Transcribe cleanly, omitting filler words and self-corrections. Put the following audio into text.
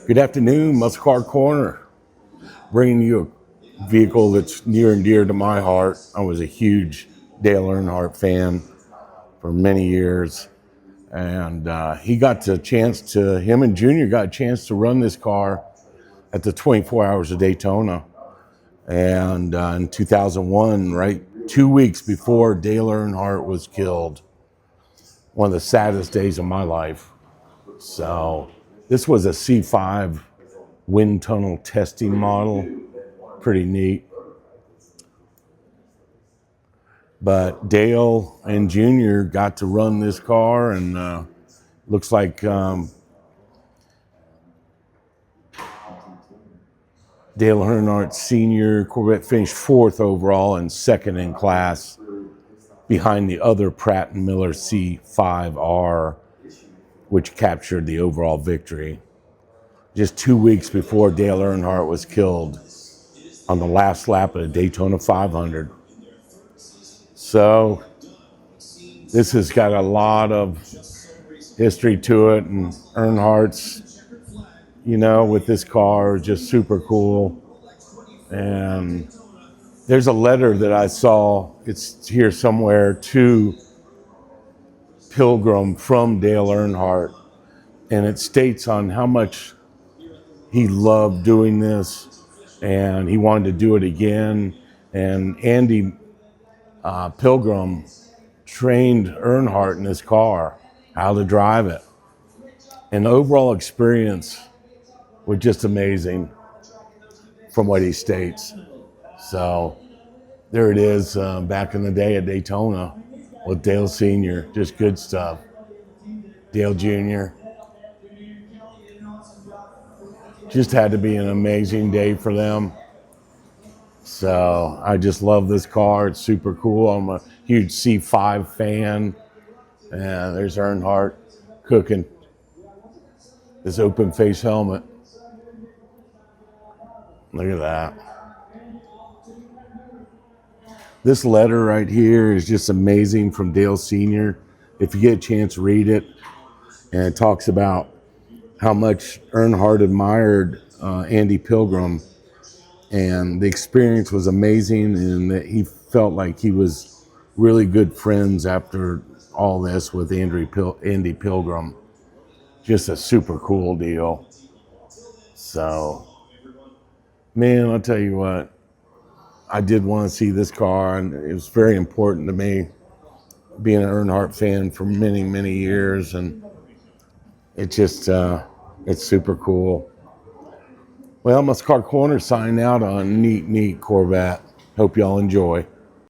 Good afternoon, Muscle Car Corner. Bringing you a vehicle that's near and dear to my heart. I was a huge Dale Earnhardt fan for many years, and him and Junior got a chance to run this car at the 24 Hours of Daytona, and in 2001, right 2 weeks before Dale Earnhardt was killed. One of the saddest days of my life. So this was a C5 wind tunnel testing model. Pretty neat. But Dale and Junior got to run this car, and looks like Dale Earnhardt Sr. Corvette finished fourth overall and second in class behind the other Pratt & Miller C5R, which captured the overall victory. Just 2 weeks before Dale Earnhardt was killed on the last lap of the Daytona 500. So this has got a lot of history to it, and Earnhardt's, with this car, just super cool. And there's a letter that I saw, it's here somewhere, to Pilgrim from Dale Earnhardt, and it states on how much he loved doing this and he wanted to do it again. And Andy Pilgrim trained Earnhardt in his car, how to drive it. And the overall experience was just amazing from what he states. So there it is, back in the day at Daytona with Dale Sr., just good stuff. Dale Jr. Just had to be an amazing day for them. So I just love this car. It's super cool. I'm a huge C5 fan. And there's Earnhardt cooking his open face helmet. Look at that. This letter right here is just amazing from Dale Sr. If you get a chance, read it. And it talks about how much Earnhardt admired Andy Pilgrim, and the experience was amazing, and that he felt like he was really good friends after all this with Andy Pilgrim. Just a super cool deal. So, man, I'll tell you what, I did want to see this car, and it was very important to me, being an Earnhardt fan for many, many years, and it just, it's super cool. Well, Muscle Car Corner signing out on neat Corvette. Hope y'all enjoy.